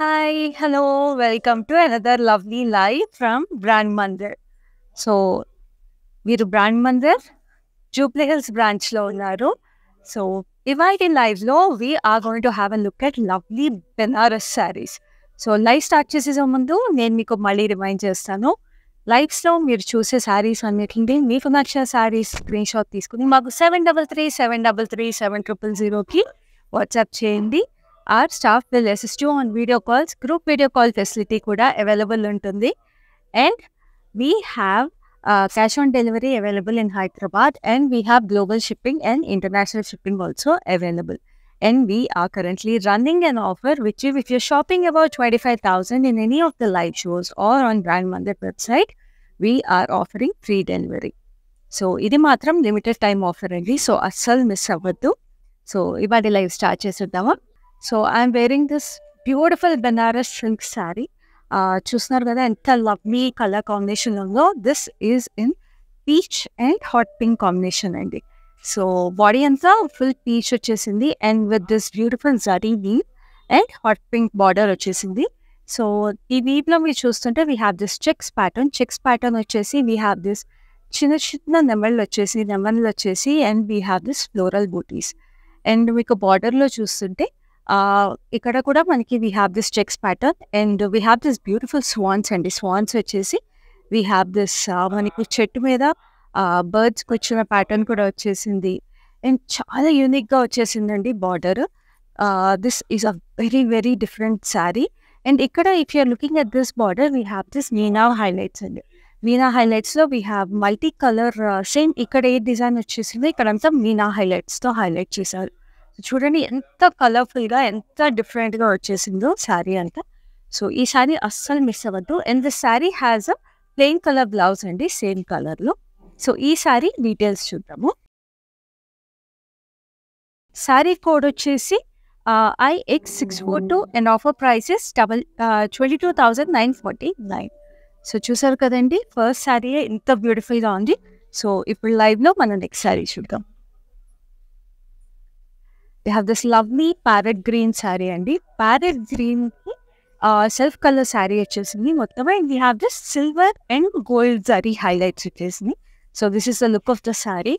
Hi, hello, welcome to another lovely live from Brand Mandir. So, మీరు brand Mandir Jubilee Hills బ్రాంచ్లో ఉన్నారు. So, ఇవాళ లైవ్లో we are going to have a look at lovely Banaras saris. So, live start చేసే ముందు నేను మీకు మళ్ళీ రిమైండ్ చేస్తాను. లైవ్స్లో మీరు చూసే శారీస్ అన్నిటిని మీకు నచ్చిన శారీస్ స్క్రీన్ షాట్ తీసుకుని మాకు 7337337000కి వాట్సాప్ చేయండి. Our staff will assist you on video calls. Group video call facility kuda available untundi. And we have cash on delivery available in Hyderabad, and we have global shipping and international shipping also available. And we are currently running an offer which if you're shopping about 25,000 in any of the live shows or on Brand Mandir website, we are offering free delivery. So, idi matram limited time offer andi. So, assal miss avvaddu. So, ibadi live start chesuddama. So, I'm wearing this beautiful Banaras silk saree. చూస్తున్నారు కదా ఎంత lovely colour combination ఉందో. This is in peach and hot pink combination అండి. So body అంతా full peach వచ్చేసింది and with this beautiful zari weave and hot pink border వచ్చేసింది. So ఈ వీవ్లో మీరు చూస్తుంటే we have this checks pattern వచ్చేసి వీ హ్యావ్ దిస్ చిన్న చిన్న నెమళ్ళు వచ్చేసి and we have this floral butis. And మీకు బార్డర్లో చూస్తుంటే ఇక్కడ కూడా మనకి we have this checks pattern and we have this beautiful swans అండి. స్వాన్స్ వచ్చేసి వీ హ్యావ్ దిస్ మనకి చెట్టు మీద బర్డ్స్కి వచ్చిన ప్యాటర్న్ కూడా వచ్చేసింది అండ్ చాలా యూనిక్గా వచ్చేసిందండి border. This is a very very different sari. And ఇక్కడ if you're looking at this border we have this meena highlights అండి. మీనా హైలైట్స్లో we have multi colour same ఇక్కడ ఏ డిజైన్ వచ్చేసిందో ఇక్కడంతా మీనా హైలైట్స్తో హైలైట్ చేశారు. చూడండి ఎంత కలర్ఫుల్గా ఎంత డిఫరెంట్గా వచ్చేసిందో శారీ అంతా. సో ఈ శారీ అస్సలు మిస్ అవ్వద్దు. And this sari has a plain colour blouse అండి సేమ్ కలర్లో. సో ఈ శారీ డీటెయిల్స్ చూద్దాము. శారీ కోడ్ వచ్చేసి IX642 and offer prices 22,949. So చూసారు కదండి ఫస్ట్ శారీ ఎంత బ్యూటిఫుల్గా ఉంది. సో ఇప్పుడు లైవ్లో మనం నెక్స్ట్ శారీ చూద్దాం. We have this lovely parrot green saree అండి. ప్యారెట్ గ్రీన్కి సెల్ఫ్ కలర్ శారీ వచ్చేసింది మొత్తం. And we have this silver and gold zari highlights వచ్చేసింది. So this is the look of the sari.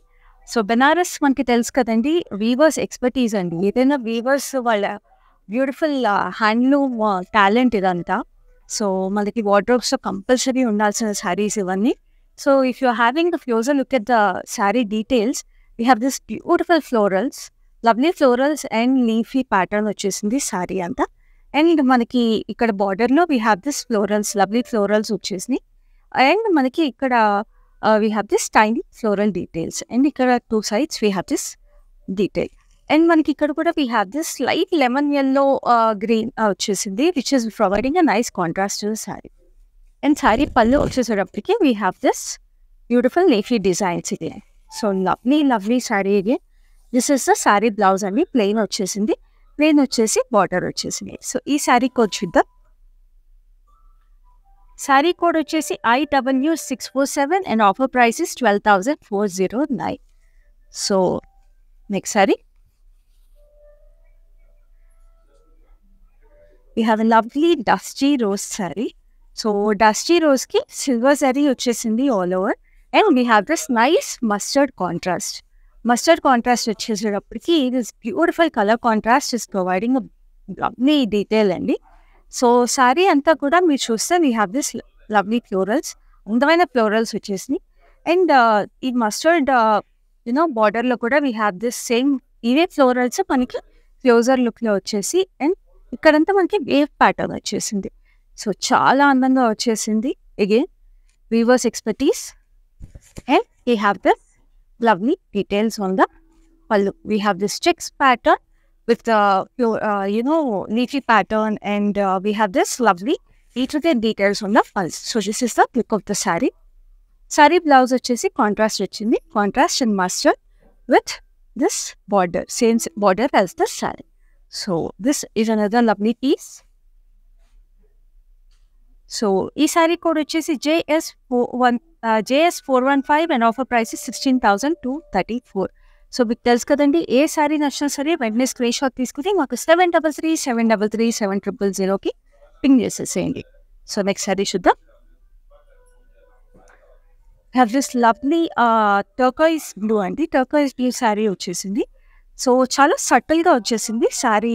So Banaras మనకి తెలుసు కదండి వీవర్స్ ఎక్స్పర్టీస్ అండి. ఏదైనా వీవర్స్ వాళ్ళ బ్యూటిఫుల్ హ్యాండ్లూమ్ టాలెంట్ ఇదంతా. సో మనకి వార్డ్రోబ్స్లో కంపల్సరీ ఉండాల్సిన శారీస్ ఇవన్నీ. So if you having the closer look at the sari details we have this beautiful florals, lovely florals and leafy pattern వచ్చేసింది శారీ అంతా. అండ్ మనకి ఇక్కడ బార్డర్లో we have this florals, lovely florals వచ్చేసినాయి. అండ్ మనకి ఇక్కడ we have this tiny floral details and ఇక్కడ two sides we have this detail. And మనకి ఇక్కడ కూడా we have this light lemon yellow green వచ్చేసింది which is providing a nice contrast to the sari. And sari pallu వచ్చేసేటప్పటికి we have this beautiful leafy designs ఇది. So lovely sari ఇది. This is the sari blouse అండి. Plain వచ్చేసి border వచ్చేసింది. సో ఈ sari code చూద్దాం. Sari code వచ్చేసి IW647 and offer price is 12,409. So next sari we have a lovely dusty rose sari. So dusty రోజ్కి silver sari వచ్చేసింది all over. And we have this nice mustard contrast వచ్చేసేటప్పటికి this beautiful colour contrast is providing lovely detail అండి. So sari అంతా కూడా మీరు చూస్తే we have this lovely florals, అందమైన florals వచ్చేసినాయి. అండ్ ఈ మస్టర్డ్ బార్డర్లో కూడా వీ హ్యావ్ దిస్ సేమ్ ఇవే ఫ్లోరల్స్ మనకి క్లోజర్ లుక్లో వచ్చేసి అండ్ ఇక్కడంతా మనకి వేవ్ ప్యాటర్న్ వచ్చేసింది. సో చాలా అందంగా వచ్చేసింది. Again weavers expertise and we have this lovely details on the pallu. We have this checks pattern with the leafy pattern and we have this lovely intricate details on the pulse. So this is the look of the saree. Saree blouse వచ్చేసి contrast వచ్చింది. Contrast and mustard with this border, same border as the saree. So this is another lovely piece. So ఈ sari code వచ్చేసి JS415 and offer price 16,234. So మీకు తెలుసు కదండి ఏ శారీ నచ్చినా సరే వెంటనే స్క్రీన్ షాట్ తీసుకుని మాకు 7337337000కి పింక్ చేసేసేయండి. సో నెక్స్ట్ సారీ చూద్దాం. Have this lovely turquoise blue అండి. టర్కాయిస్ బ్లూ శారీ వచ్చేసింది. సో చాలా సటిల్గా వచ్చేసింది శారీ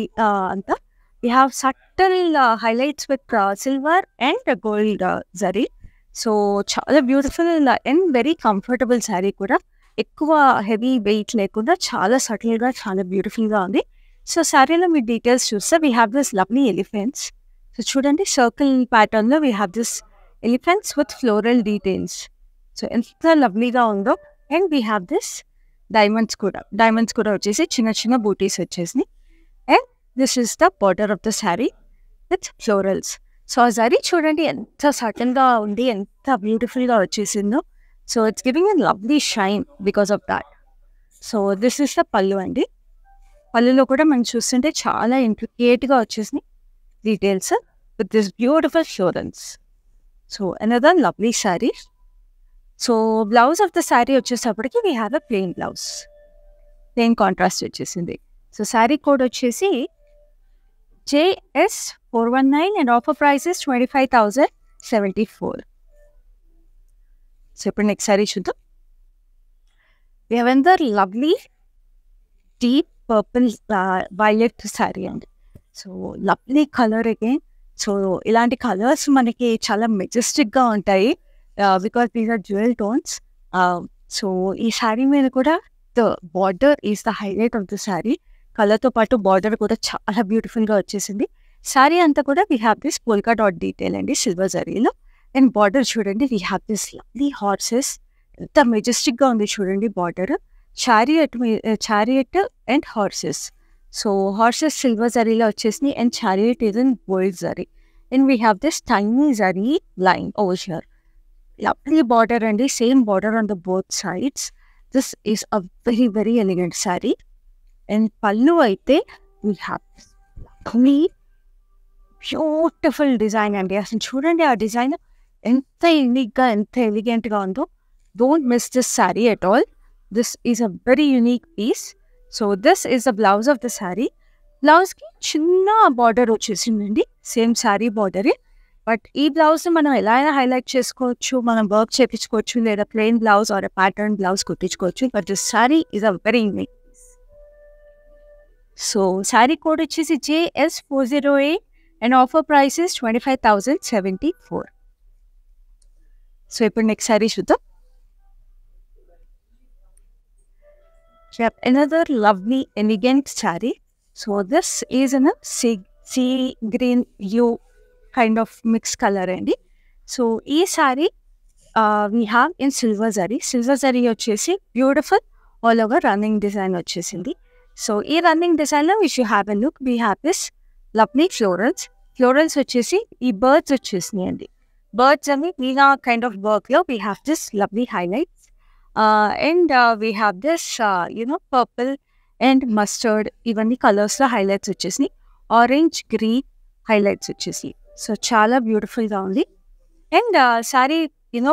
అంతా. We have subtle highlights with silver and gold zari. So చాలా beautiful and very comfortable sari కూడా. ఎక్కువ హెవీ వెయిట్ లేకుండా చాలా సటిల్గా చాలా బ్యూటిఫుల్గా ఉంది. సో శారీలో మీ డీటెయిల్స్ చూస్తే we have this lovely elephants. So చూడండి సర్కిల్ ప్యాటర్న్లో we have this elephants with floral details. So ఎంత లవ్లీగా ఉందో. And we have this diamonds కూడా వచ్చేసి చిన్న చిన్న బూటీస్ వచ్చేసినాయి. And this is the border of the sari with florals. So ఆ శారీ చూడండి ఎంత సటన్గా ఉంది, ఎంత బ్యూటిఫుల్గా వచ్చేసిందో. So it's giving a lovely shine because of that. So this is the pallu అండి. పళ్ళులో కూడా మనం చూస్తుంటే చాలా ఇంట్రికేట్గా వచ్చేసినాయి details with this beautiful florals. So another lovely sari. So blouse of the sari వచ్చేటప్పటికి we have a plain blouse, plain contrast వచ్చేసింది. సో శారీ కోడ్ వచ్చేసి JS419 and offer price is 25,074. So ఇప్పుడు నెక్స్ట్ శారీ చూద్దాం. We have another lovely deep purple violet sari అండి. So lovely colour again. So ఇలాంటి colours మనకి చాలా మెజెస్టిక్గా ఉంటాయి because these are jewel tones. So ఈ శారీ మీద కూడా the border is the highlight of the sari. కలర్తో పాటు బార్డర్ కూడా చాలా బ్యూటిఫుల్గా వచ్చేసింది. శారీ అంతా కూడా we have this polka dot detail అండి సిల్వర్ జరీలో. అండ్ బార్డర్ చూడండి we have this lovely horses. ఎంత మెజెస్టిక్గా ఉంది చూడండి border. Chariot and horses. So horses silver జరీలో వచ్చేసింది and chariot is in gold zari. And we have this tiny zari line over here. Lovely border and the same border on the both sides. This is a very very elegant saree. And pallu aithe we have this lovely beautiful design and asalu chudandi aa design enta unique ga enta elegant ga undo. Don't miss this saree at all. This is a very unique piece. So this is the blouse of the saree. Blouse ki chinna border vachesindandi, same saree border. But ఈ బ్లౌజ్ని మనం ఎలా అయినా highlight చేసుకోవచ్చు, మనం work చేయించుకోవచ్చు, లేదా plain blouse or pattern blouse కుట్టించుకోవచ్చు. But this sari is a very unique. So sari code వచ్చేసి JS408 and offer price is 25,074. So ఇప్పుడు నెక్స్ట్ శారీ చూద్దాం. Another lovely elegant sari. So this is in sea green you kind of mixed color అండి. So ఈ sari we have in silver zari. Silver zari వచ్చేసి beautiful all over running design వచ్చేసింది. So ఈ running డిజైన్లో wish you have a look. We have this lovely florals వచ్చేసి ఈ birds వచ్చేసినాయి అండి. బర్డ్స్ అని మీనా కైండ్ ఆఫ్ వర్క్లో we have this lovely highlights. And we have this purple and mustard ఇవన్నీ కలర్స్లో హైలైట్స్ వచ్చేసినాయి. ఆరెంజ్ గ్రీన్ హైలైట్స్ వచ్చేసి. సో చాలా బ్యూటిఫుల్గా ఉంది. అండ్ శారీ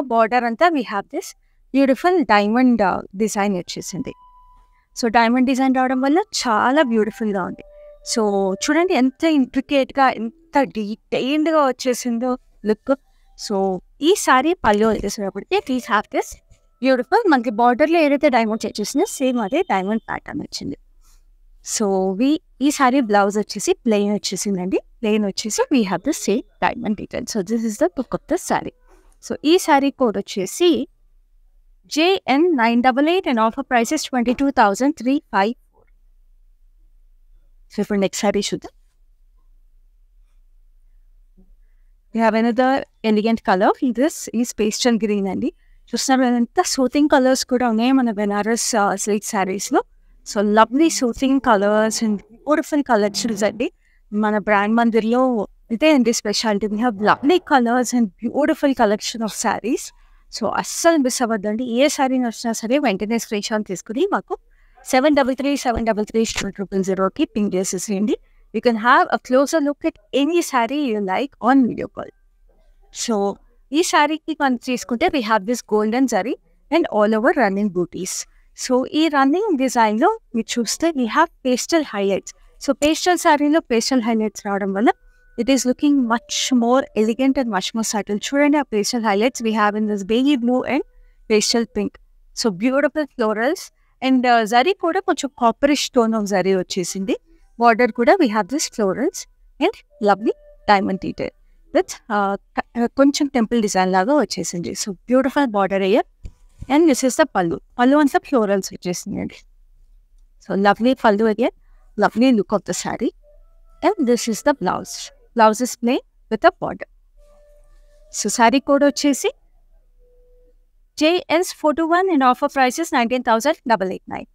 బార్డర్ అంతా we have this beautiful diamond design వచ్చేసింది. సో డైమండ్ డిజైన్ రావడం వల్ల చాలా బ్యూటిఫుల్గా ఉంది. సో చూడండి ఎంత ఇంట్రికేట్గా ఎంత డీటెయిల్డ్గా వచ్చేసిందో లుక్. సో ఈ శారీ పళ్ళు వచ్చేసినప్పటికీ వీ హ్యావ్ దిస్ బ్యూటిఫుల్, మనకి బార్డర్లో ఏదైతే డైమండ్స్ వచ్చేసిందో సేమ్ అదే డైమండ్ ప్యాటర్న్ వచ్చింది. సో ఈ సారీ బ్లౌజ్ వచ్చేసి ప్లెయిన్ వచ్చేసిందండి. ప్లెయిన్ వచ్చేసి we have the same diamond detail. So this is the look of the sari. So ఈ శారీ కోడ్ వచ్చేసి JN988 and offer price is 22,354. So ఇప్పుడు నెక్స్ట్ శారీ చూద్దాం. We have another elegant colour. This is pastel green అండి. చూస్తున్నారు ఎంత soothing colours కూడా ఉన్నాయి మన బెనారస్ సిల్క్ శారీస్లో. So lovely soothing colours and beautiful collections అండి. మన బ్రాండ్ మందిర్లో ఇదే అండి speciality. We have lovely colours and beautiful collection of saris. So అస్సలు మిస్ అవ్వద్దండి. ఏ శారీ నచ్చినా సరే వెంటనే స్క్రీన్ షాట్ తీసుకుని మాకు 73373300కి పింక్ చేసేసేయండి. You can have a closure look at any sari you like on video call. So ఈ శారీకి మనం తీసుకుంటే we have this golden zari and all over running butis. So ఈ రన్నింగ్ డిజైన్లో మీరు చూస్తే we have pastel highlights. So pastel శారీలో పేస్టల్ హైలైట్స్ రావడం వల్ల It is looking much more elegant and much more subtle. Children, our pastel highlights we have in this baby blue and pastel pink. So beautiful florals. And zari kuda konచెం copperish tone of zari వచ్చేసింది. Border kuda we have this florals and lovely diamond detail with కొంచెం temple design లాగా వచ్చేసింది. So beautiful border అయ్యే. And this is the పల్లు. పల్లు అంతా florals వచ్చేసిందండి. సో లవ్లీ పల్లు again, lovely look of the sari. And this is the blouse. Blouse is plain with a border. So sari code వచ్చేసి JS421 and offer price is 19,889.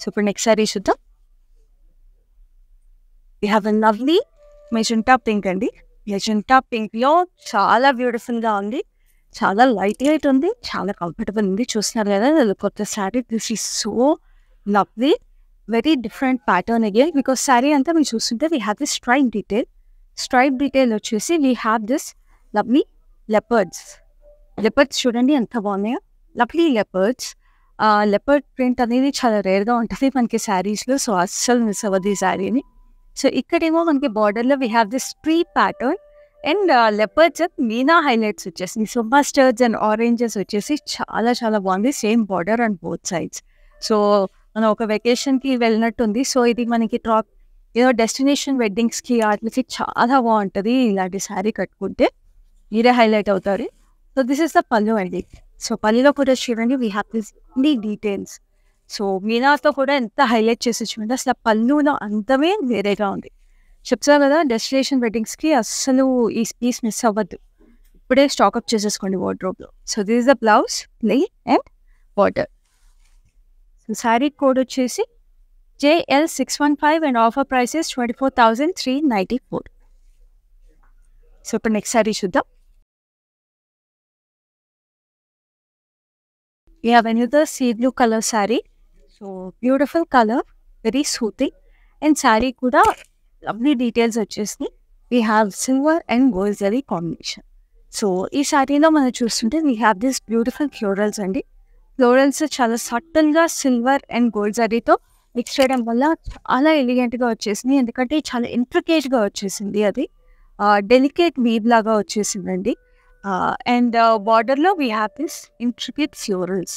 So for next saree చూద్దాం. We have a lovely magenta pink అండి. magenta pink లో చాలా beautiful గా ఉంది. చాలా light weight ఉంది. చాలా కంఫర్టబుల్ ఉంది. చూస్తున్నారు కదా look of the sari. This is so lovely. Very different pattern again. Because sari అంతా మీరు చూస్తుంటే we have this stripe detail. Stripe detail వచ్చేసి we have this lovely leopards. Leopards చూడండి ఎంత బాగున్నాయో. Lovely leopards. లెపర్డ్ ప్రింట్ అనేది చాలా రేర్గా ఉంటుంది మనకి శారీస్లో. సో అస్సలు మిస్ అవ్వదు ఈ శారీని. సో ఇక్కడేమో మనకి బార్డర్లో we have this tree pattern and leopards Meena highlights వచ్చేసి. సో మస్టర్డ్స్ అండ్ ఆరెంజెస్ వచ్చేసి చాలా చాలా బాగుంది. Same border and both sides. So మనం ఒక వెకేషన్కి వెళ్ళినట్టుంది. సో ఇది మనకి ఏదో డెస్టినేషన్ వెడ్డింగ్స్కి వాటికి చాలా బాగుంటుంది. ఇలాంటి శారీ కట్టుకుంటే మీరే హైలైట్ అవుతారు. సో దిస్ ఇస్ ద పల్లు అండి. సో పల్లులో కూడా చూడండి we have this details. So మీనాతో కూడా ఎంత హైలైట్ చేసి చూడండి. అసలు పల్లులో అందమే వేరేగా ఉంది. చెప్తాను కదా డెస్టినేషన్ వెడ్డింగ్స్కి అస్సలు ఈ పీస్ మిస్ అవ్వద్దు. ఇప్పుడే స్టాక్అప్ చేసేసుకోండి వార్డ్రోబ్లో. So this is the blouse, plain and border. So sari code వచ్చేసి JL615 and offer price is 24,394. So ఇప్పుడు నెక్స్ట్ శారీ చూద్దాం. We have another sea blue color saree. So beautiful color, very soothing. And saree kuda lovely details వచ్చేసి. We have silver and gold zari combination. So ఈ శారీలో మనం చూస్తుంటే we have this beautiful florals అండి. Florals చాలా సటిల్గా silver and gold జరీతో mix చేయడం వల్ల చాలా ఎలిగెంట్గా వచ్చేసింది. ఎందుకంటే చాలా ఇంట్రికేట్గా వచ్చేసింది. అది డెలికేట్ వీవ్ లాగా వచ్చేసిందండి. అండ్ బార్డర్లో we have this intricate florals.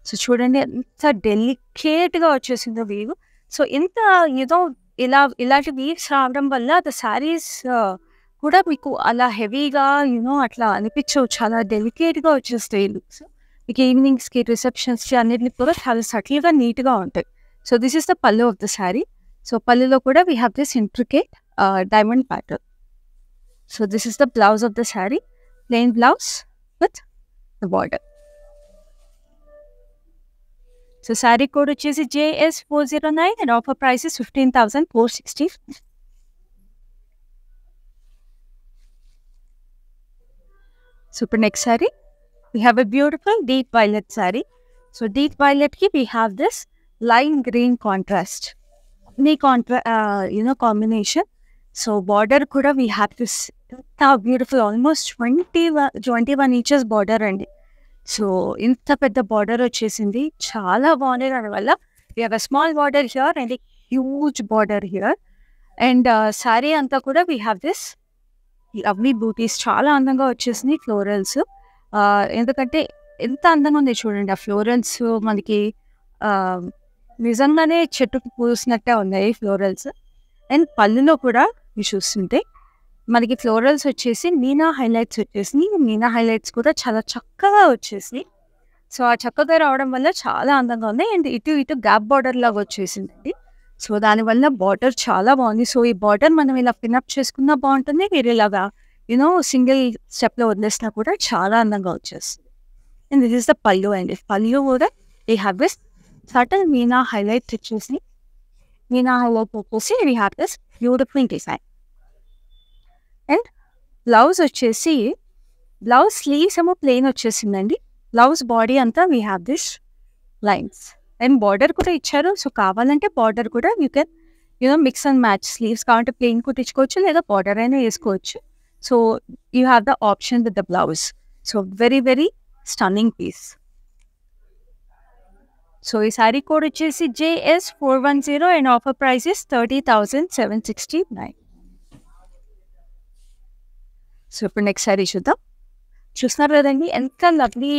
So చూడండి ఎంత డెలికేట్గా వచ్చేసిందో వీవ్. సో ఇంత ఏదో ఇలాంటి వీవ్స్ రావడం వల్ల ద శారీస్ కూడా మీకు అలా హెవీగా అట్లా అనిపించవు. చాలా డెలికేట్గా వచ్చేస్తాయి లుక్స్. మీకు ఈవినింగ్స్కి, రిసెప్షన్స్కి అన్నిటికి కూడా చాలా సటిల్గా నీట్గా ఉంటాయి. సో దిస్ ఇస్ ద పల్లు ఆఫ్ ద శారీ. సో పల్లులో కూడా we have this intricate diamond pattern. So this is the blouse of the sari. Plain blouse with the border. So saree code వచ్చేసి JS409 and offer price is 15,460. Super next saree. We have a beautiful deep violet saree. So deep violet ki we have this lime green contrast. Combination. So border kuda we have this beautiful almost 21 inches border అండి. So ఇంత పెద్ద border వచ్చేసింది. చాలా బాగుంది. దానివల్ల we have a small border here and huge border here. And sari అంతా కూడా we have this lovely బూటీస్. చాలా అందంగా వచ్చేసింది ఫ్లోరల్స్. ఎందుకంటే ఎంత అందంగా ఉంది చూడండి. ఆ ఫ్లోరల్స్ మనకి నిజంగానే చెట్టుకు పూసినట్టే ఉన్నాయి ఫ్లోరల్స్. అండ్ పళ్ళులో కూడా మీరు చూస్తుంటే మనకి ఫ్లోరల్స్ వచ్చేసి మీనా హైలైట్స్ వచ్చేసి. మీనా హైలైట్స్ కూడా చాలా చక్కగా వచ్చేసి. సో ఆ చక్కగా రావడం వల్ల చాలా అందంగా ఉంది. అండ్ ఇటు గ్యాప్ బార్డర్ లాగా వచ్చేసిందండి. సో దానివల్ల బార్డర్ చాలా బాగుంది. సో ఈ బార్డర్ మనం ఇలా పిన్అప్ చేసుకున్నా బాగుంటుంది. వేరేలాగా సింగిల్ స్టెప్లో వదిలేసినా కూడా చాలా అందంగా వచ్చేస్తుంది. అండ్ దిస్ ఇస్ ద పల్లు అండి. పల్లు కూడా we have this subtle meena highlights వచ్చేసి. మీనా హైలైట్ వచ్చేసి we have this beautiful design. And blouse వచ్చేసి బ్లౌజ్ స్లీవ్స్ ఏమో ప్లెయిన్ వచ్చేసిందండి. బ్లౌజ్ బాడీ అంతా we have this lines and border కూడా ఇచ్చారు. సో కావాలంటే బార్డర్ కూడా you can mix and match. Sleeves కావాలంటే ప్లెయిన్ కుట్టించుకోవచ్చు లేదా బార్డర్ అయినా వేసుకోవచ్చు. So you have the option with the blouse. So very very stunning piece. So ఈ శారీ కోడ్ వచ్చేసి JS410 and offer price is 30,769. So ఇప్పుడు నెక్స్ట్ సారీ చూద్దాం. చూస్తున్నారు కదండి ఎంత లవ్లీ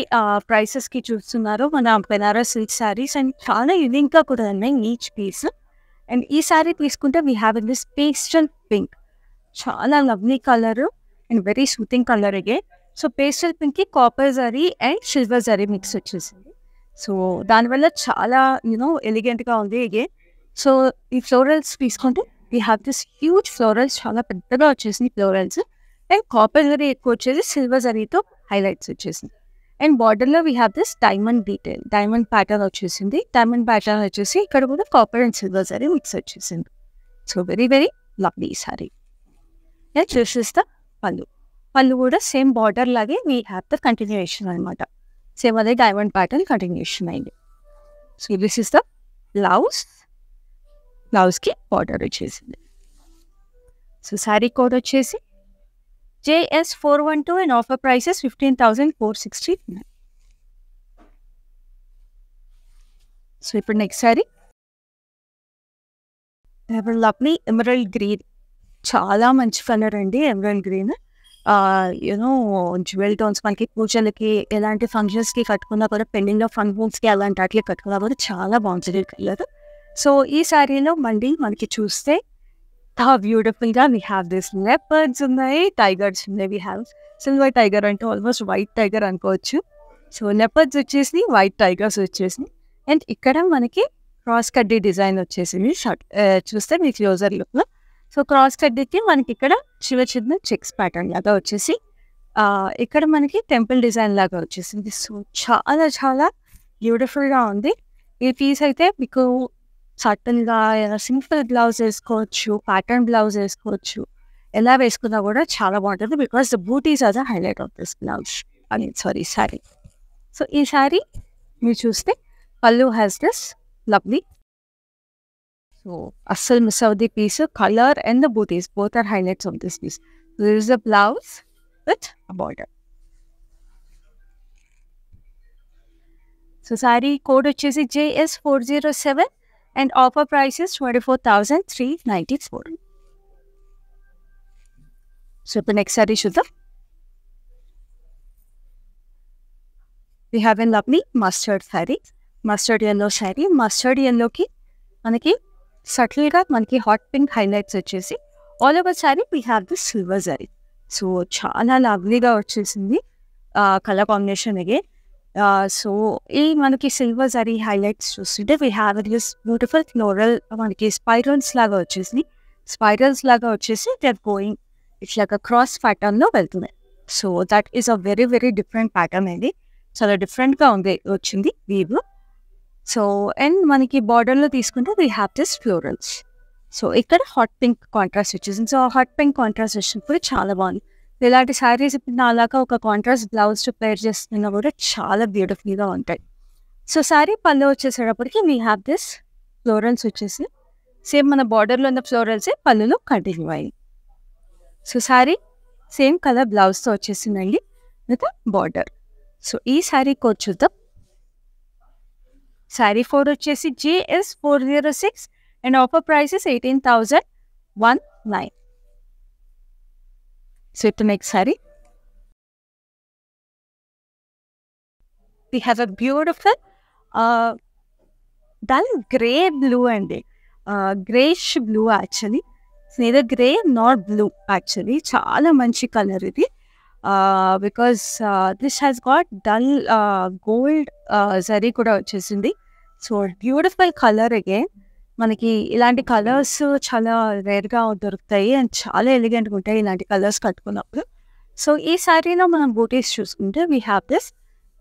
ప్రైసెస్కి చూస్తున్నారో మన బెనారస్ సిల్క్ శారీస్. అండ్ చాలా యూనిక్గా కూడా ఉన్నాయి ఈచ్ పీస్. అండ్ ఈ శారీ తీసుకుంటే we have in this pastel pink, చాలా lovely colour and very soothing colour అగే. సో పేస్టల్ పింక్కి copper zari and silver zari mix వచ్చేసింది. సో దానివల్ల చాలా ఎలిగెంట్గా ఉంది అగే. సో ఈ ఫ్లోరల్స్ తీసుకుంటే we have this huge florals, చాలా పెద్దగా వచ్చేసింది ఫ్లోరల్స్. అండ్ కాపర్ జరీ ఎక్కువ వచ్చేసి సిల్వర్ జరీతో హైలైట్స్ వచ్చేసింది. అండ్ బార్డర్లో we have this diamond detail, diamond pattern వచ్చేసింది. డైమండ్ ప్యాటర్న్ వచ్చేసి ఇక్కడ కూడా copper and silver zari mix వచ్చేసింది. So very very lovely sari. And this is the pallu. Pallu కూడా సేమ్ బార్డర్ లాగే వీ హ్యావ్ ద కంటిన్యూయేషన్ అనమాట. సేమ్ అదే డైమండ్ ప్యాటర్న్ కంటిన్యూయేషన్ అయింది. So this is the blouse. బ్లౌజ్కి బార్డర్ వచ్చేసింది. సో శారీ కోడ్ వచ్చేసి JS412 and offer prices 15,460. So ఇప్పుడు next sorry lovely emerald green, చాలా మంచి కలర్ అండి ఎమరల్డ్ గ్రీన్. జ్యువెల్ టోన్స్ మనకి పూజలకి ఎలాంటి ఫంక్షన్స్కి కట్టుకున్నా కూడా, పెళ్ళిళ్ళలో ఫంక్షన్స్కి అలాంటి వాటికి కట్టుకున్నా కూడా చాలా బాగుంటుంది కలర్. సో ఈ శారీలో మళ్ళీ మనకి చూస్తే బ్యూటిఫుల్గా వీ హ్యావ్ దిస్ లెపర్డ్స్ ఉన్నాయి, టైగర్స్ ఉన్నాయి. వీ హ్యావ్ సిల్వర్ టైగర్ అంటే ఆల్మోస్ట్ వైట్ టైగర్ అనుకోవచ్చు. సో లెపర్డ్స్ వచ్చేసి, వైట్ టైగర్స్ వచ్చేసి. అండ్ ఇక్కడ మనకి క్రాస్ కడ్డీ డిజైన్ వచ్చేసింది చూస్తే మీ క్లోజర్ లుక్లో. సో క్రాస్ కడ్డీకి మనకి ఇక్కడ చిన్న చెక్స్ ప్యాటర్న్ లాగా వచ్చేసి, ఇక్కడ మనకి టెంపుల్ డిజైన్ లాగా వచ్చేసింది. సో చాలా చాలా బ్యూటిఫుల్గా ఉంది ఈ పీస్. అయితే మీకు సటన్గా సింపుల్ బ్లౌజ్ వేసుకోవచ్చు, ప్యాటర్న్ బ్లౌజ్ వేసుకోవచ్చు, ఎలా వేసుకున్నా కూడా చాలా బాగుంటుంది. Because the butis are the highlight of this blouse sari. So ఈ శారీ మీరు చూస్తే pallu has this lovely. So అస్సలు మిస్ అవుతుంది piece. Colour and the butis both are highlights of this piece. This is the blouse with border. So sari code వచ్చేసి JS407 and offer price is 24,394. So the next saree చూద్దాం. We have a lovely mustard saree, mustard yellow saree. mustard yellow కి మనకి సటిల్గా మనకి hot pink highlights వచ్చేసి all over saree we have this silver zari. So చాలా లవ్లీగా వచ్చేసింది colour combination అగే. So ఈ మనకి silver zari highlights చూస్తుంటే we have this beautiful floral, మనకి స్పైరల్స్ లాగా వచ్చేసి దే ఆర్ గోయింగ్ ఇట్లాగా క్రాస్ ప్యాటర్న్లో వెళ్తున్నాయి. So that is a very very different pattern అండి, చాలా డిఫరెంట్గా వచ్చింది వీవ్. సో అండ్ మనకి బార్డర్లో తీసుకుంటే we have this florals. So ఇక్కడ హాట్ పింక్ కాంట్రాస్ట్ వచ్చేసింది. సో హాట్ పింక్ కాంట్రాస్ట్ వచ్చినప్పుడు చాలా బాగుంది. ఇలాంటి శారీస్ ఇప్పుడు అలాగా ఒక కాంట్రాస్ట్ బ్లౌజ్ పేర్ చేస్తున్నా కూడా చాలా బ్యూటిఫుల్గా ఉంటాయి. సో శారీ పళ్ళు వచ్చేసేటప్పటికి వీ హ్యావ్ దిస్ ఫ్లోరల్స్ వచ్చేసి సేమ్ మన బార్డర్లో ఉన్న ఫ్లోరల్సే పళ్ళులో కంటిన్యూ అయ్యి. సో శారీ సేమ్ కలర్ బ్లౌజ్తో వచ్చేసిందండి విత్ బార్డర్. సో ఈ శారీ కోడ్ చూద్దాం. శారీ కోడ్ వచ్చేసి JS406 and offer price is 18,109. So to next saree, we have a beautiful dull grey blue and grayish blue actually. It's neither grey nor blue actually. Chala manchi color idi because this has got dull gold zari kuda vachesindi. So beautiful color again. మనకి ఇలాంటి colours చాలా రేర్గా దొరుకుతాయి and చాలా ఎలిగెంట్గా ఉంటాయి ఇలాంటి colours కట్టుకున్నప్పుడు. So ఈ శారీలో మనం బూటీస్ చూసుకుంటే we have this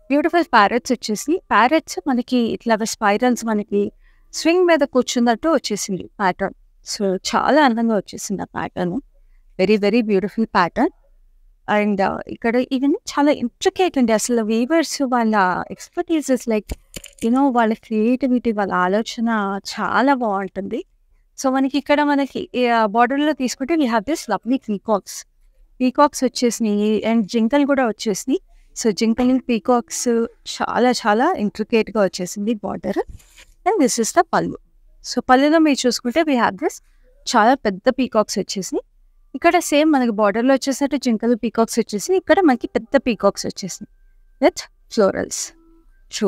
beautiful parrots వచ్చేసి. ప్యారెట్స్ మనకి ఇట్లా స్పైరల్స్ మనకి స్వింగ్ మీద కూర్చున్నట్టు వచ్చేసింది ప్యాటర్న్. సో చాలా అందంగా వచ్చేసింది ఆ pattern, very very beautiful pattern. And ఇక్కడ ఇవన్నీ చాలా ఇంట్రికేట్ అండి. అసలు వీవర్స్ వాళ్ళ ఎక్స్పర్టీసెస్ లైక్ వాళ్ళ క్రియేటివిటీ, వాళ్ళ ఆలోచన చాలా బాగుంటుంది. సో మనకి ఇక్కడ మనకి బార్డర్లో తీసుకుంటే we have this lovely peacocks వచ్చేసినాయి అండ్ జింకలు కూడా వచ్చేసినాయి. సో జింకల్ పీకాక్స్ చాలా చాలా ఇంట్రికేట్గా వచ్చేసింది border. And this is the పళ్ళు. సో పళ్ళులో మీరు చూసుకుంటే వీ హ్యావ్ దిస్ చాలా పెద్ద పీకాక్స్ వచ్చేసినాయి. ఇక్కడ సేమ్ మనకి బార్డర్లో వచ్చేసరికి జింకలు పీకాక్స్ వచ్చేసి ఇక్కడ మనకి పెద్ద పీకాక్స్ వచ్చేసింది with florals. So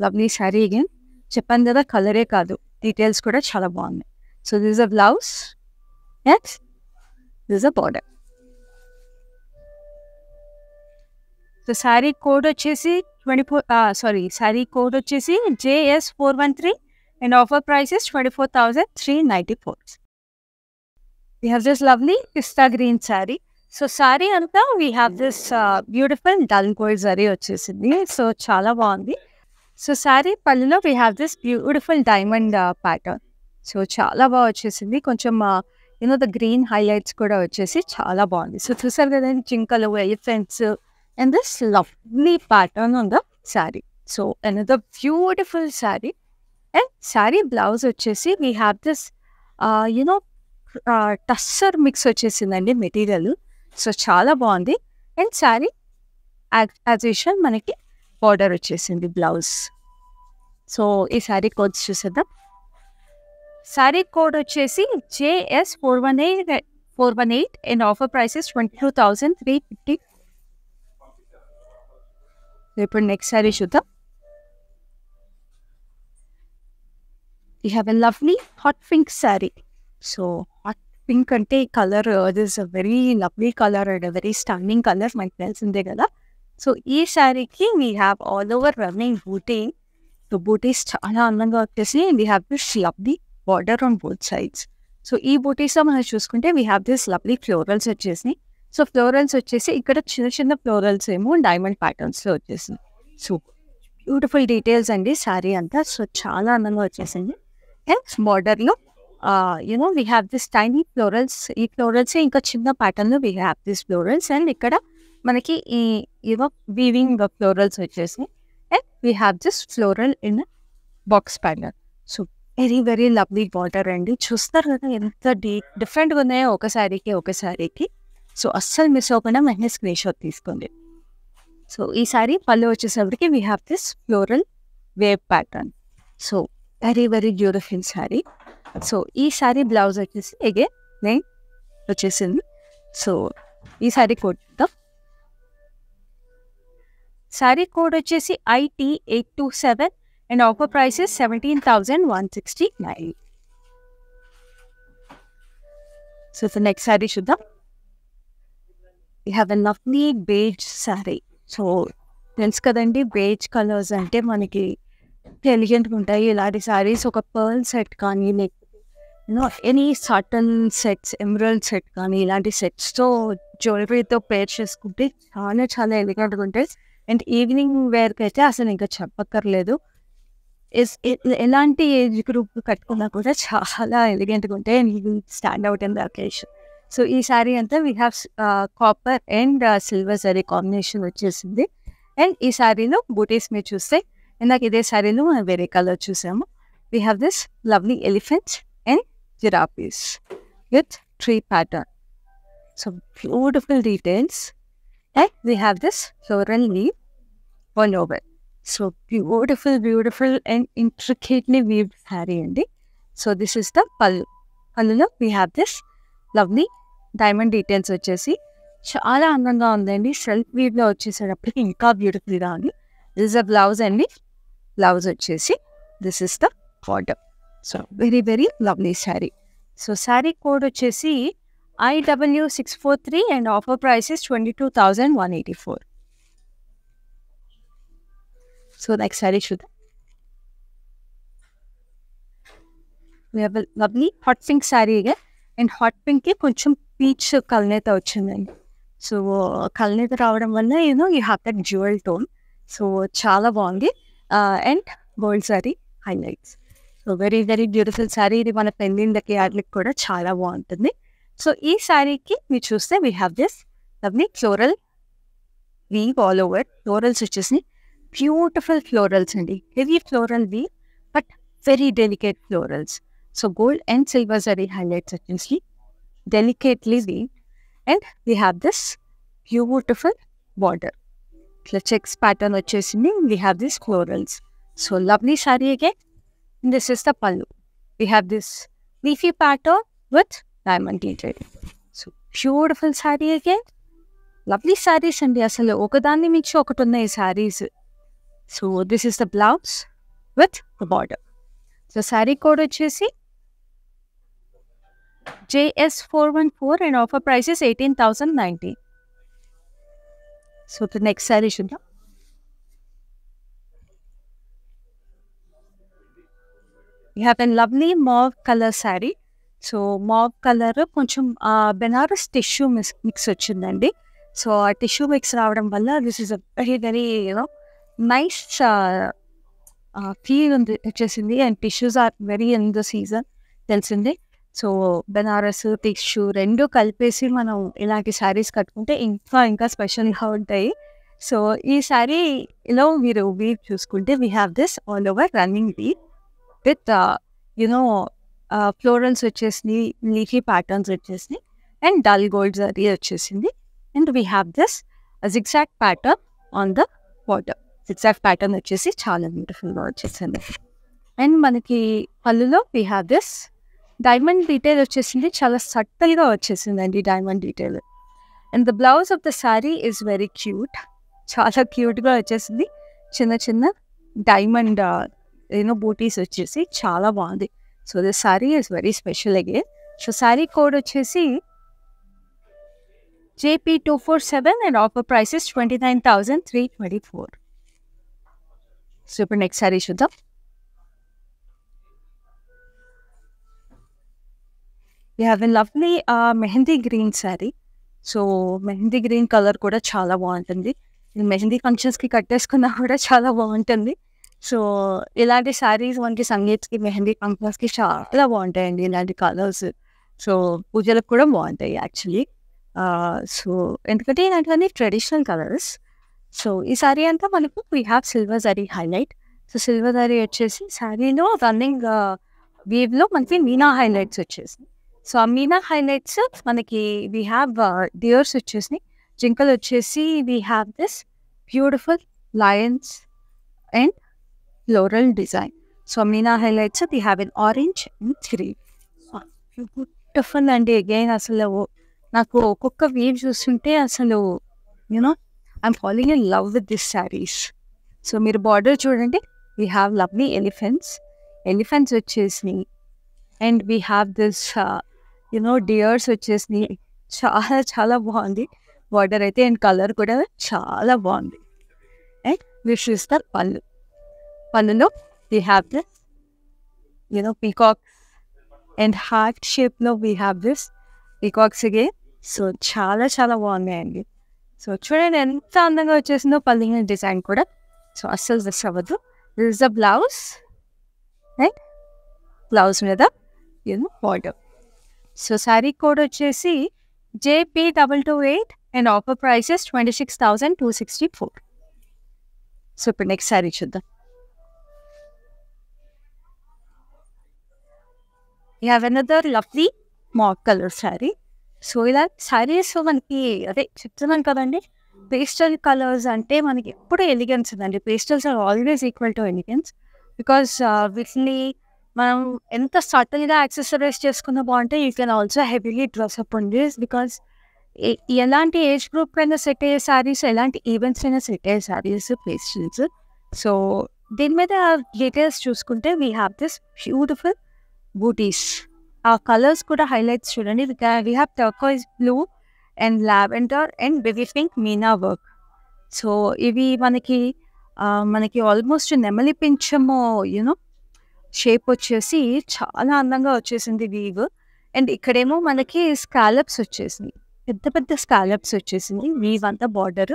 lovely sari again. చెప్పాను కదా కలరే కాదు డీటెయిల్స్ కూడా చాలా బాగున్నాయి. So this a blouse and this a border. So sari code వచ్చేసి శారీ కోడ్ వచ్చేసి JS413 and offer price is 24,394. We have this lovely pista green saree. So saree anta we have this beautiful dull gold zari వచ్చేసింది. So చాలా బాగుంది. So sari పళ్ళులో we have this beautiful diamond pattern. So చాలా బాగా వచ్చేసింది. కొంచెం the green highlights కూడా వచ్చేసి చాలా బాగుంది. సో చూసారు కదండి జింకలు, elephants and this lovely pattern on the saree. So another beautiful saree. And saree blouse వచ్చేసి we have this tussar mix వచ్చేసిందండి మెటీరియల్. సో చాలా బాగుంది. అండ్ శారీ యాజ్ యూజువల్ మనకి బార్డర్ వచ్చేసింది బ్లౌజ్. సో ఈ శారీ కోడ్స్ చూసేద్దాం. శారీ కోడ్ వచ్చేసి JS418 అండ్ ఆఫర్ ప్రైసెస్ 22,350. ఇప్పుడు నెక్స్ట్ శారీ చూద్దాం. We have a lovely hot pink saree. So hot pink అంటే colour this a very lovely colour and very stunning colour మనకి తెలిసిందే కదా. సో ఈ శారీకి we have all over running buti. So బూటీస్ చాలా అందంగా వచ్చేసి we have this lovely border on both sides. So ఈ బూటీస్లో మనం చూసుకుంటే we have this lovely florals వచ్చేసి. సో ఫ్లోరల్స్ వచ్చేసి ఇక్కడ చిన్న చిన్న ఫ్లోరల్స్ ఏమో డైమండ్ ప్యాటర్న్స్లో వచ్చేసింది. సో బ్యూటిఫుల్ డీటెయిల్స్ అండి శారీ అంతా. సో చాలా అందంగా వచ్చేసింది. అండ్ బార్డర్లో we have this tiny florals. ఈ ఫ్లోరల్స్ ఇంకా చిన్న ప్యాటర్న్లో we have this florals. And ఇక్కడ మనకి ఈ వీవింగ్ ఫ్లోరల్స్ వచ్చేసి and we have this floral in box pattern. So very very lovely border అండి. చూస్తారు కదా ఎంత డిఫరెంట్గా ఉన్నాయో ఒక శారీకి. సో అస్సలు మిస్ అవ్వకుండా వెంటనే స్క్రీన్ షాట్ తీసుకోండి. సో ఈ శారీ పళ్ళు వచ్చేసరికి we have this floral wave pattern. So very very beautiful sari. So ఈ శారీ బ్లౌజ్ వచ్చేసి అగైన్ నేను వచ్చేసింది. సో ఈ శారీ కోడ్ చూద్దాం. శారీ కోడ్ వచ్చేసి IT827 and offer prices 17,169. So next sari చూద్దాం. We have a lovely beige saree. So తెలుసు కదండి బేజ్ కలర్స్ అంటే మనకి ఎలిగెంట్గా ఉంటాయి. ఇలాంటి శారీస్ ఒక పర్ల్ సెట్ కానీ లేకపోతే any subtle sets, emerald set కానీ ఇలాంటి సెట్స్తో జ్యువెలరీతో పేర్ చేసుకుంటే చాలా చాలా ఎలిగెంట్గా ఉంటాయి. అండ్ ఈవినింగ్ వేర్కి అయితే అసలు ఇంకా చెప్పక్కర్లేదు. ఎలాంటి ఏజ్ గ్రూప్ కట్టుకున్నా కూడా చాలా ఎలిగెంట్గా ఉంటాయి and you will stand out in the occasion. So ఈ శారీ అంతా we have copper and silver sari combination వచ్చేసింది. అండ్ ఈ శారీలో బూటీస్ మీరు చూస్తే ఇందాక ఇదే శారీలో మనం వేరే కలర్ చూసాము. We have this lovely elephants and giraffes with tree pattern. So beautiful details. And we have this floral leave all over. So beautiful and intricately weaved sari అండి. సో దిస్ ఇస్ ద పళ్ళులో we have this lovely diamond details వచ్చేసి చాలా అందంగా ఉందండి. Self వీవ్లో వచ్చేసేటప్పటికి ఇంకా బ్యూటిఫుల్గా ఉంది. దిస్ ఇస్ అ బ్లౌజ్ అండి. బ్లౌజ్ వచ్చేసి this is the border. So very very lovely sari. So sari code వచ్చేసి IW643 and offer prices 22,184. So next sari చూద్దాం. We have a lovely hot pink saree again. And hot పింక్కి కొంచెం peach కల్నేత వచ్చిందండి. So కల్నేత రావడం వల్ల you have that jewel tone. So చాలా బాగుంది. And gold sari highlights. So very very beautiful sari. ఇది మన పెళ్ళిళ్ళకి వాటికి కూడా చాలా బాగుంటుంది. సో ఈ శారీకి మీరు చూస్తే we have this lovely floral weave all over. Florals వచ్చేసి బ్యూటిఫుల్ ఫ్లోరల్స్ అండి. Heavy floral weave but very delicate florals. So gold and silver zari highlights essentially delicately weaved, and we have this beautiful border. The checks pattern vachesindi. We have these florals. So lovely saree again. And this is the pallu. We have this leafy pattern with diamond detail. So beautiful sari again. Lovely saris అండి, అసలు ఒకదాన్ని మించి ఒకటి ఉన్నాయి saris. So this is the blouse with the border. So sari code వచ్చేసి JS414 and offer price is 18,090. So the next sari చూద్దాం. We have a lovely mauve color saree. So mauve colour కొంచెం Banaras tissue mix వచ్చిందండి. సో ఆ tissue mix రావడం వల్ల this is a very nice feel వచ్చేసింది. And tissues are very in the season తెలిసింది. So Banaras tissue రెండు కలిపేసి మనం ఇలాంటి శారీస్ కట్టుకుంటే ఇంకా స్పెషల్గా ఉంటాయి. సో ఈ శారీలో మీరు వీవ్ చూసుకుంటే we have this all over running weave with florals వచ్చేసినాయి, లీఫీ ప్యాటర్న్స్ వచ్చేసినాయి, అండ్ డల్ గోల్డ్ జరీ వచ్చేసింది. And we have this zigzag pattern on the border. Zigzag pattern వచ్చేసి చాలా బ్యూటిఫుల్గా వచ్చేసింది. అండ్ మనకి పళ్ళులో we have this diamond detail వచ్చేసింది, చాలా సట్టల్గా వచ్చేసిందండి diamond detail. And the blouse of the sari is very cute, చాలా క్యూట్గా వచ్చేసింది. చిన్న డైమండ్ బూటీస్ వచ్చేసి చాలా బాగుంది. So this sari is very special again. So sari code వచ్చేసి JP247 and offer price is 29,324. So ఇప్పుడు నెక్స్ట్ శారీ చూద్దాం. We have a lovely mehndi green sari. So mehndi green colour కూడా చాలా బాగుంటుంది. మెహందీ ఫంక్షన్స్కి కట్టేసుకున్నా కూడా చాలా బాగుంటుంది. సో ఇలాంటి శారీస్ మనకి సంగీత్కి, మెహందీ ఫంక్షన్స్కి చాలా బాగుంటాయండి ఇలాంటి కలర్స్. సో పూజలకు కూడా బాగుంటాయి యాక్చువల్లీ. సో ఎందుకంటే ఇలాంటివన్నీ ట్రెడిషనల్ కలర్స్. సో ఈ శారీ అంతా మనకు we have silver zari highlight. So silver zari వచ్చేసి శారీలో రన్నింగ్ వీవ్లో మనకి మీనా హైలైట్స్ వచ్చేసి. సో ఆ మీనా హైలైట్స్ మనకి వీ హ్యావ్ డియర్స్ వచ్చేసి, జింకలు వచ్చేసి we have this beautiful lions and floral design. So meena highlights we have in orange and green. Beautiful అండి. అగైన్ అసలు నాకు ఒక్కొక్క వీవ్ చూస్తుంటే అసలు I'm falling in love with this saris. So మీరు బార్డర్ చూడండి, వీ హ్యావ్ లవ్లీ ఎలిఫెంట్స్ వచ్చేసినాయి. And we have this deers వచ్చేసినాయి. చాలా బాగుంది బార్డర్ అయితే, అండ్ కలర్ కూడా చాలా బాగుంది. అండ్ విష్ ఇస్ ద పళ్ళులో we have this peacocks and heart షేప్లో we have this peacocks again. So చాలా బాగున్నాయండి. సో చూడండి ఎంత అందంగా వచ్చేసిందో పళ్ళ డిజైన్ కూడా. సో అస్సలు మిస్ అవ్వద్దు. This is the blouse and blouse మీద బార్డర్. సో శారీ కోడ్ వచ్చేసి JP228 and offer prices 26,264. So ఇప్పుడు నెక్స్ట్ శారీ చూద్దాం. You have another lovely mock colour sari. So ఇలా శారీస్ మనకి అదే చెప్తున్నాను కదండి, పేస్టల్ కలర్స్ అంటే మనకి ఎప్పుడు ఎలిగెన్స్ ఉందండి. Pastels are always equal to elegance. Because వీటిని మనం ఎంత సటిల్గా యాక్సెసరైజ్ చేసుకున్న బాగుంటే you can also heavily dress up on this. Because ఎలాంటి ఏజ్ గ్రూప్ అయినా సెట్ అయ్యే శారీస్, ఎలాంటి ఈవెంట్స్ అయినా సెట్ అయ్యే శారీస్ పేస్టల్స్. సో దీని మీద డీటెయిల్స్ చూసుకుంటే వీ హ్యావ్ దిస్ బ్యూటిఫుల్ బూటీస్. ఆ కలర్స్ కూడా హైలైట్స్ చూడండి. We have turquoise blue and lavender and baby pink మీనా వర్క్. సో ఇవి మనకి ఆల్మోస్ట్ నెమలి పింఛము షేప్ వచ్చేసి చాలా అందంగా వచ్చేసింది వీవ్. అండ్ ఇక్కడేమో మనకి స్కాలప్స్ వచ్చేసింది, పెద్ద స్కాలప్స్ వచ్చేసింది వీవ్ అంతా బార్డర్.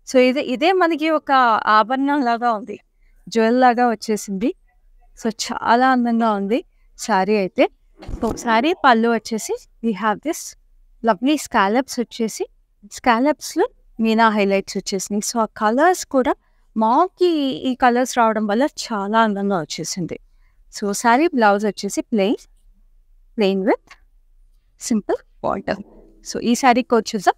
సో ఇదే మనకి ఒక ఆభరణం లాగా ఉంది, జ్యువెల్ లాగా వచ్చేసింది. సో చాలా అందంగా ఉంది శారీ అయితే. సో శారీ పళ్ళు వచ్చేసి we have this lovely scallops వచ్చేసి, స్కాలప్స్లో మీనా హైలైట్స్ వచ్చేసినాయి. సో ఆ కలర్స్ కూడా మాకి ఈ కలర్స్ రావడం వల్ల చాలా అందంగా వచ్చేసింది. సో శారీ బ్లౌజ్ వచ్చేసి plain with simple border. So ఈ శారీ కోడ్ చూద్దాం.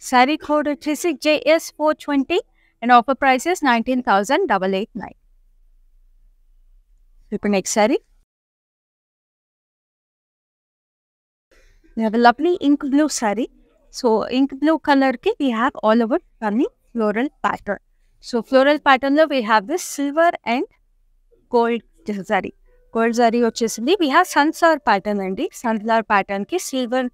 శారీ కోడ్ వచ్చేసి JS420 అండ్ ఆఫర్ ప్రైసెస్ 19,889. ఇప్పుడు next sari. We have a lovely ink blue saree. So ink blue color ki we have all over running floral pattern. So floral pattern lo we have this silver and gold zari. Gold zari వచ్చేసింది. We have sunflower pattern అండి. Sunflower pattern కి silver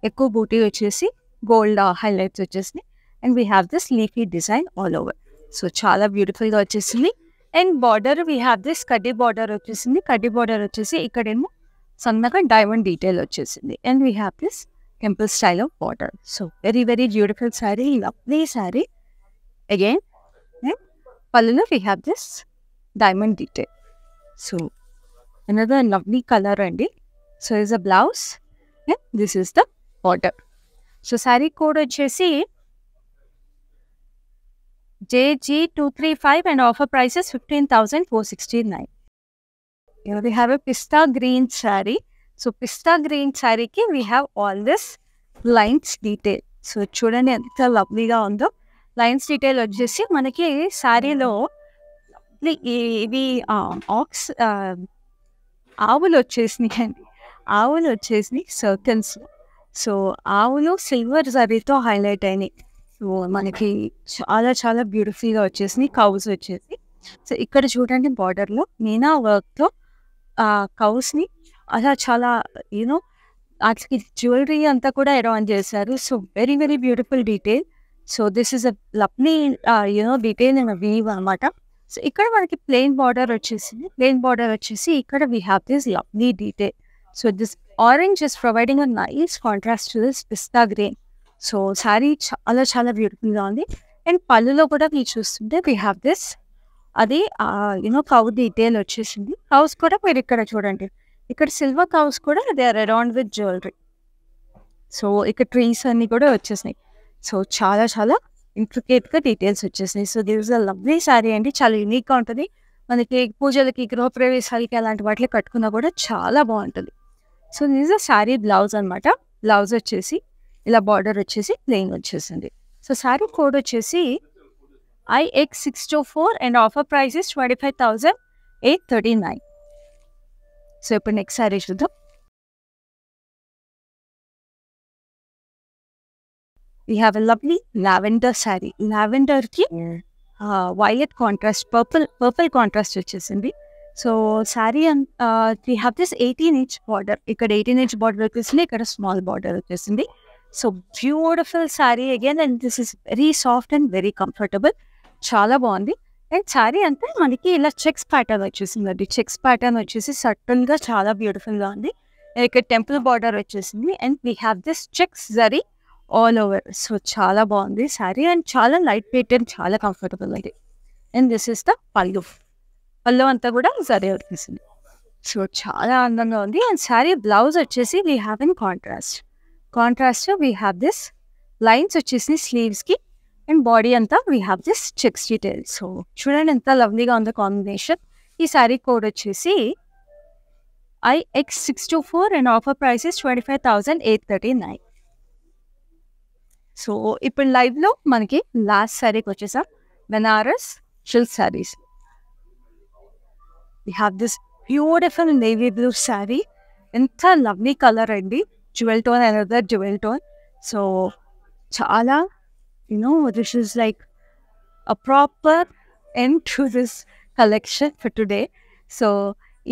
ఎక్కువ booty వచ్చేసి gold highlights వచ్చేసింది. And we have this leafy design all over. So చాలా beautiful గా వచ్చేసింది. And border we have this కడ్డీ border వచ్చేసింది. కడ్డీ border వచ్చేసి ఇక్కడేమో సన్నగా డైమండ్ డీటెయిల్ వచ్చేసింది. And we have this temple style of border. So very very beautiful saree, lovely saree. Again, and pallu we have this diamond detail. So another lovely color andi. So is a blouse and this is the border. So saree code vachesi JG235 and offer price is 15,469. Here we have a pista green saree. So pista green saree ki we have all this lines detail. So chudandi enta lovely ga undo. Lines detail vachesi manaki saree lo ఇవి aux ఆవులు వచ్చేసినాయి అండి. ఆవులు వచ్చేసినాయి circles. So ఆవులు silver జరీతో highlight అయినాయి. So మనకి చాలా చాలా బ్యూటిఫుల్గా వచ్చేసినాయి కౌస్ వచ్చేసి. సో ఇక్కడ చూడండి బార్డర్లో మీనా వర్క్తో కౌస్ని అలా చాలా యూనో వాటికి జ్యువెలరీ అంతా కూడా అరేంజ్ చేశారు. So very very beautiful detail. So this is a lovely detail in weave అనమాట. సో ఇక్కడ మనకి ప్లెయిన్ బార్డర్ వచ్చేసింది. ప్లెయిన్ బార్డర్ వచ్చేసి ఇక్కడ we have this lovely detail. So this orange is providing a nice contrast to this pista green. So sari చాలా చాలా బ్యూటిఫుల్గా ఉంది. అండ్ పళ్ళులో కూడా మీరు చూస్తుంటే వీ హ్యావ్ దిస్ అది కౌ డీటెయిల్ వచ్చేసింది. కౌస్ కూడా మీరు ఇక్కడ చూడండి, ఇక్కడ సిల్వర్ కౌస్ కూడా they are around with jewellery. So ఇక్కడ ట్రీస్ అన్నీ కూడా వచ్చేసినాయి. సో చాలా చాలా ఇంట్రికేట్గా డీటెయిల్స్ వచ్చేసినాయి. So this is a lovely sari అండి. చాలా యూనిక్గా ఉంటుంది. మనకి పూజలకి గృహప్రవేశాలకి అలాంటి వాటికి కట్టుకున్నా కూడా చాలా బాగుంటుంది. So this is a sari blouse అనమాట. బ్లౌజ్ వచ్చేసి ఇలా బార్డర్ వచ్చేసి ప్లెయిన్ వచ్చేసింది. సో శారీ కోడ్ వచ్చేసి IX624 and offer price is 25,839. So ఇప్పుడు నెక్స్ట్ శారీ చూద్దాం. We have a lovely lavender saree. Lavender ki violet contrast, purple contrast వచ్చేసింది. So sari we have this 18-inch border. ఇక్కడ 18-inch border వచ్చేసింది, ఇక్కడ small border వచ్చేసింది. So beautiful sari again. And this is very soft and very comfortable. చాలా బాగుంది. And sari అంతా మనకి ఇలా చెక్స్ ప్యాటర్న్ వచ్చేసింది అండి. చెక్స్ ప్యాటర్న్ వచ్చేసి సటన్గా చాలా బ్యూటిఫుల్గా ఉంది. ఇక్కడ టెంపుల్ బార్డర్ వచ్చేసింది. And we have this checks zari all over. So చాలా బాగుంది శారీ అండ్ చాలా లైట్ వెయిట్ అండ్ చాలా కంఫర్టబుల్ అది. అండ్ దిస్ ఇస్ ద పల్లు. పల్లు అంతా కూడా సరే వచ్చేసింది. సో చాలా అందంగా ఉంది. అండ్ శారీ బ్లౌజ్ వచ్చేసి we have in contrast we have this lines వచ్చేసి స్లీవ్స్కి. అండ్ బాడీ అంతా we have this checks detail. So చూడండి ఎంత లవ్లీగా ఉందో కాంబినేషన్. ఈ శారీ కోడ్ వచ్చేసి IX624 and offer price is 25,839. So ఇప్పుడు లైవ్లో మనకి లాస్ట్ శారీకి వచ్చేసాం. Banaras silk saris. We have this beautiful navy blue sari. ఎంత లవ్లీ కలర్ అండి. Jewel tone, another jewel tone. So చాలా this is like a proper end to this collection for today. So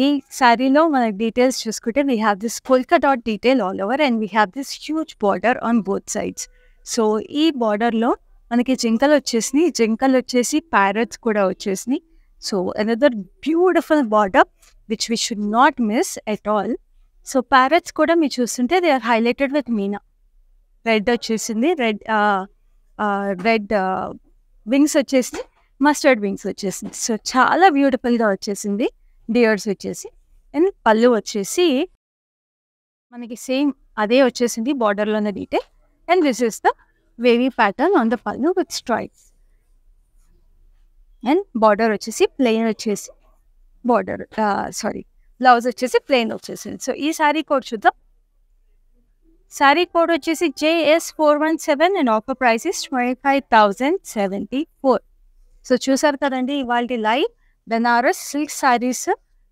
ఈ శారీలో మన డీటెయిల్స్ చూసుకుంటే we have this polka dot detail all over and we have this huge border on both sides. So ఈ బార్డర్లో మనకి జింకలు వచ్చేసినాయి. జింకలు వచ్చేసి ప్యారెట్స్ కూడా వచ్చేసినాయి. So another beautiful border which we should not miss at all. So parrots కూడా మీరు చూస్తుంటే they are highlighted with meena. Red వచ్చేసింది, రెడ్ వింగ్స్ వచ్చేసి మస్టర్డ్ వింగ్స్ వచ్చేసింది. సో చాలా బ్యూటిఫుల్గా వచ్చేసింది. డియర్స్ వచ్చేసి అండ్ పళ్ళు వచ్చేసి మనకి సేమ్ అదే వచ్చేసింది బార్డర్లోనే detail. And this is the wavy pattern on the pallu with stripes. And border వచ్చేసి plain వచ్చేసి border blouse వచ్చేసి plain వచ్చేసింది. సో ఈ శారీ కోడ్ చూద్దాం. శారీ కోడ్ వచ్చేసి JS417 and offer price is 25,074. So చూసారు కదండి ఇవాళ live Banaras silk saris.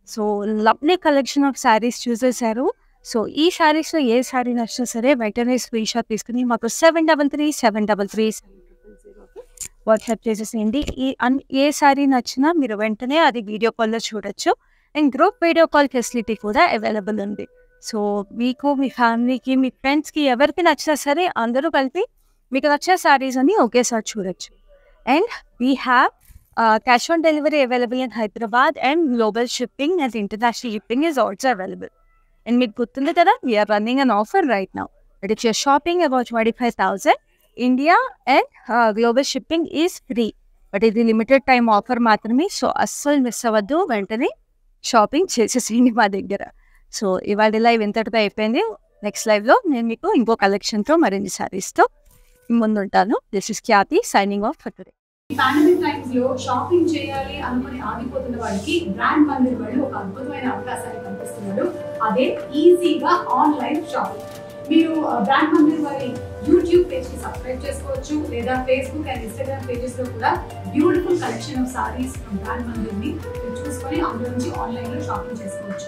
So lovely collection of saris చూసేసారు. సో ఈ శారీస్‌లో ఏ శారీ నచ్చినా సరే వెంటనే స్క్రీన్‌షాట్ తీసుకొని మాకు 7337337000కి వాట్సాప్ చేసేసేయండి. ఏ శారీ నచ్చినా మీరు వెంటనే అది వీడియో కాల్‌లో చూడొచ్చు. And group video call facility కూడా అవైలబుల్ ఉంది. సో మీకు, మీ ఫ్యామిలీకి, మీ ఫ్రెండ్స్‌కి ఎవరికి నచ్చినా సరే అందరూ కలిపి మీకు నచ్చిన శారీస్ అన్ని ఒకేసారి చూడొచ్చు. And we have cash on delivery available in Hyderabad, and global shipping and international shipping is also available. And మీకు గుర్తుంది కదా, we are running an offer right now. But if you're shopping about 25,000, India and global shipping is free. But ఇది limited time offer మాత్రమే. So అస్సలు miss అవ్వద్దు, వెంటనే shopping చేసేసేయండి మా దగ్గర. సో ఇవాళ లైవ్ ఇంతటితో అయిపోయింది. నెక్స్ట్ లైవ్లో నేను మీకు ఇంకో కలెక్షన్తో మరిన్ని శారీస్తో ముందుంటాను. This is Khyati signing off for today. Pandemic times లో షాపింగ్ చేయాలి అనుకుని ఆగిపోతున్న వారికి బ్రాండ్ మందిర్ వాళ్ళు ఒక అద్భుతమైన అవకాశాన్ని కల్పిస్తున్నారు. అదే ఈజీగా ఆన్లైన్ షాపింగ్. మీరు బ్రాండ్ మందిర్ వారి యూట్యూబ్ పేజ్ కి సబ్స్క్రైబ్ చేసుకోవచ్చు, లేదా ఫేస్బుక్ అండ్ ఇన్స్టాగ్రామ్ పేజెస్ లో కూడా beautiful collection of saris from brand Mandir ని చూసుకొని అందులో నుంచి ఆన్లైన్ లో షాపింగ్ చేసుకోవచ్చు.